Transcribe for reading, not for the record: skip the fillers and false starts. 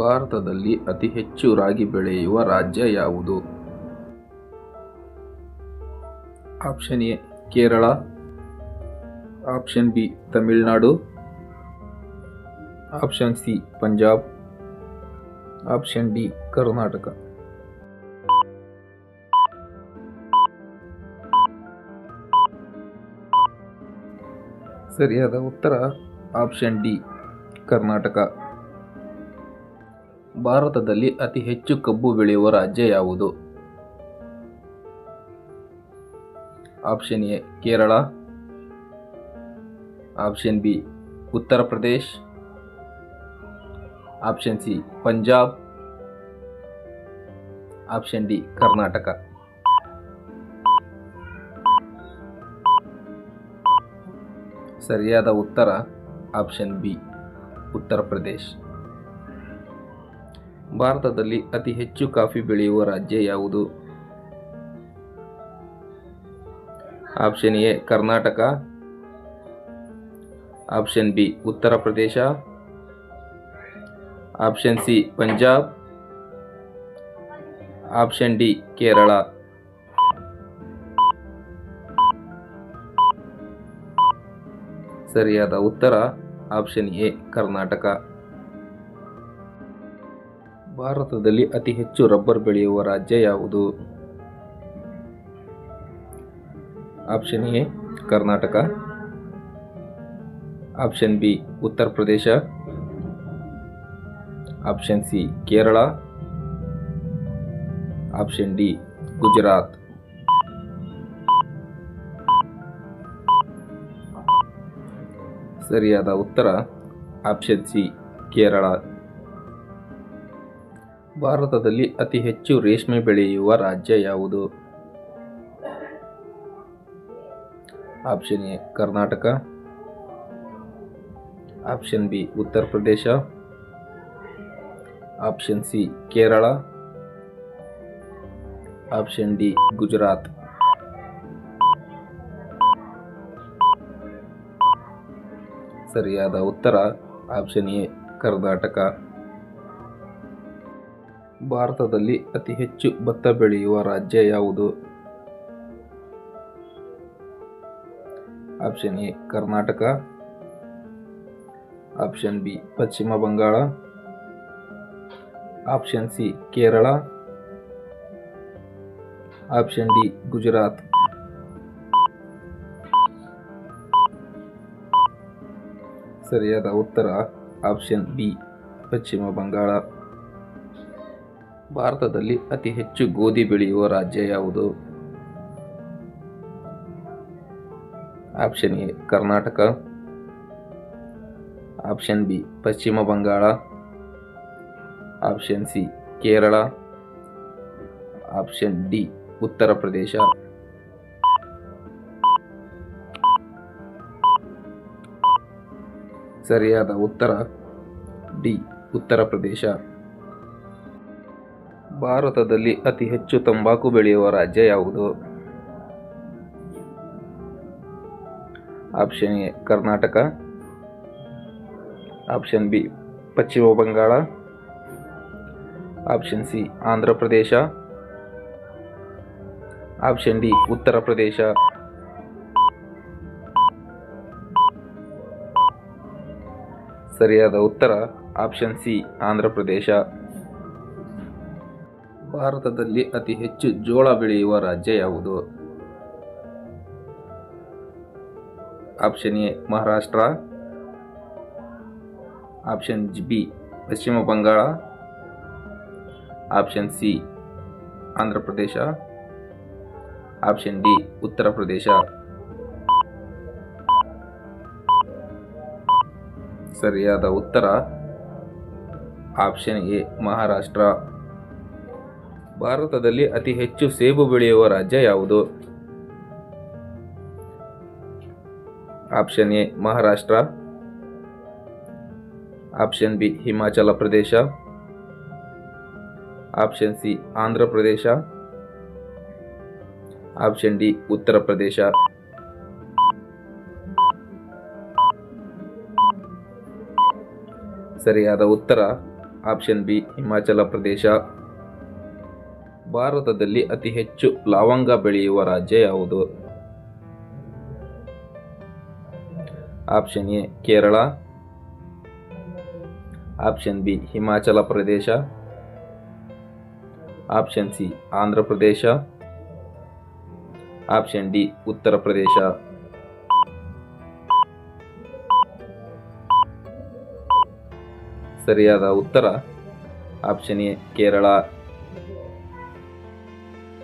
ಭಾರತದಲ್ಲಿ ಅತಿ ಹೆಚ್ಚು ರಾಗಿ ಬೆಳೆಯುವ ರಾಜ್ಯ ಯಾವುದು? Option A Kerala, option B Tamil Nadu, option C Punjab, option D Karnataka. ಸರಿಯಾದ ಉತ್ತರ ಆಪ್ಷನ್ ಡಿ ಕರ್ನಾಟಕ. ಭಾರತದಲ್ಲಿ ಅತಿ ಹೆಚ್ಚು ಕಬ್ಬು ಬೆಳೆಯುವ ರಾಜ್ಯ ಯಾವುದು? Option A Kerala, option B Uttar Pradesh, option C Punjab, option D Karnataka. ಸರಿಯಾದ ಉತ್ತರ ಆಪ್ಷನ್ ಬಿ ಉತ್ತರ ಪ್ರದೇಶ್. ಭಾರತದಲ್ಲಿ ಅತಿ ಹೆಚ್ಚು ಕಾಫಿ ಬೆಳೆಯುವ ರಾಜ್ಯ ಯಾವುದು? Option A Karnataka, option B Uttar Pradesh, option C Punjab, option D Kerala. ಸರಿಯಾದ ಉತ್ತರ ಆಪ್ಷನ್ ಎ ಕರ್ನಾಟಕ. ಭಾರತದಲ್ಲಿ ಅತಿ ಹೆಚ್ಚು ರಬ್ಬರ್ ಬೆಳೆಯುವ ರಾಜ್ಯ ಯಾವುದು? Option A Karnataka, option B Uttar Pradesh, option C Kerala, option D Gujarat. ಸರಿಯಾದ ಉತ್ತರ ಆಪ್ಷನ್ ಸಿ ಕೇರಳ. ಭಾರತದಲ್ಲಿ ಅತಿ ಹೆಚ್ಚು ರೇಷ್ಮೆ ಬೆಳೆಯುವ ರಾಜ್ಯ ಯಾವುದು? Option A Karnataka, option B Uttar Pradesh, option C Kerala, option D Gujarat. ಸರಿಯಾದ ಉತ್ತರ ಆಪ್ಷನ್ ಎ ಕರ್ನಾಟಕ. ಭಾರತದಲ್ಲಿ ಅತಿ ಹೆಚ್ಚು ಭತ್ತ ಬೆಳೆಯುವ ರಾಜ್ಯ ಯಾವುದು? Option A Karnataka, option B Paschim Bangal, option C Kerala, option D Gujarat. ಸರಿಯಾದ ಉತ್ತರ ಆಪ್ಷನ್ ಬಿ ಪಶ್ಚಿಮ ಬಂಗಾಳ. ಭಾರತದಲ್ಲಿ ಅತಿ ಹೆಚ್ಚು ಗೋಧಿ ಬೆಳೆಯುವ ರಾಜ್ಯ ಯಾವುದು? Option A Karnataka, option B Paschim Bangal, option C Kerala, option D Uttar Pradesh. ಸರಿಯಾದ ಉತ್ತರ ಡಿ ಉತ್ತರ ಪ್ರದೇಶ. ಭಾರತದಲ್ಲಿ ಅತಿ ಹೆಚ್ಚು ತಂಬಾಕು ಬೆಳೆಯುವ ರಾಜ್ಯ ಯಾವುದು? Option A Karnataka, option B Paschim Bangal, option C Andhra Pradesh, option D Uttar Pradesh. ಸರಿಯಾದ ಉತ್ತರ ಆಪ್ಷನ್ ಸಿ ಆಂಧ್ರ ಪ್ರದೇಶ. ಭಾರತದಲ್ಲಿ ಅತಿ ಹೆಚ್ಚು ಜೋಳ ಬೆಳೆಯುವ ರಾಜ್ಯ ಯಾವುದು? Option A Maharashtra, option B Paschim Bangal, option C Andhra Pradesh, option D Uttar Pradesh. ಸರಿಯಾದ ಉತ್ತರ ಆಪ್ಷನ್ ಎ ಮಹಾರಾಷ್ಟ್ರ. ಭಾರತದಲ್ಲಿ ಅತಿ ಹೆಚ್ಚು ಸೇಬು ಬೆಳೆಯುವ ರಾಜ್ಯ ಯಾವುದು? Option A Maharashtra, option B Himachal Pradesh, option C Andhra Pradesh, option D Uttar Pradesh. ಸರಿಯಾದ ಉತ್ತರ ಆಪ್ಷನ್ ಬಿ ಹಿಮಾಚಲ ಪ್ರದೇಶ. ಭಾರತದಲ್ಲಿ ಅತಿ ಹೆಚ್ಚು ಲವಂಗ ಬೆಳೆಯುವ ರಾಜ್ಯ ಯಾವುದು? Option A Kerala. Option B Himachal Pradesh. Option C Andhra Pradesh. Option D Uttar Pradesh. ಸರಿಯಾದ ಉತ್ತರ ಆಪ್ಷನ್ ಎ ಕೇರಳ.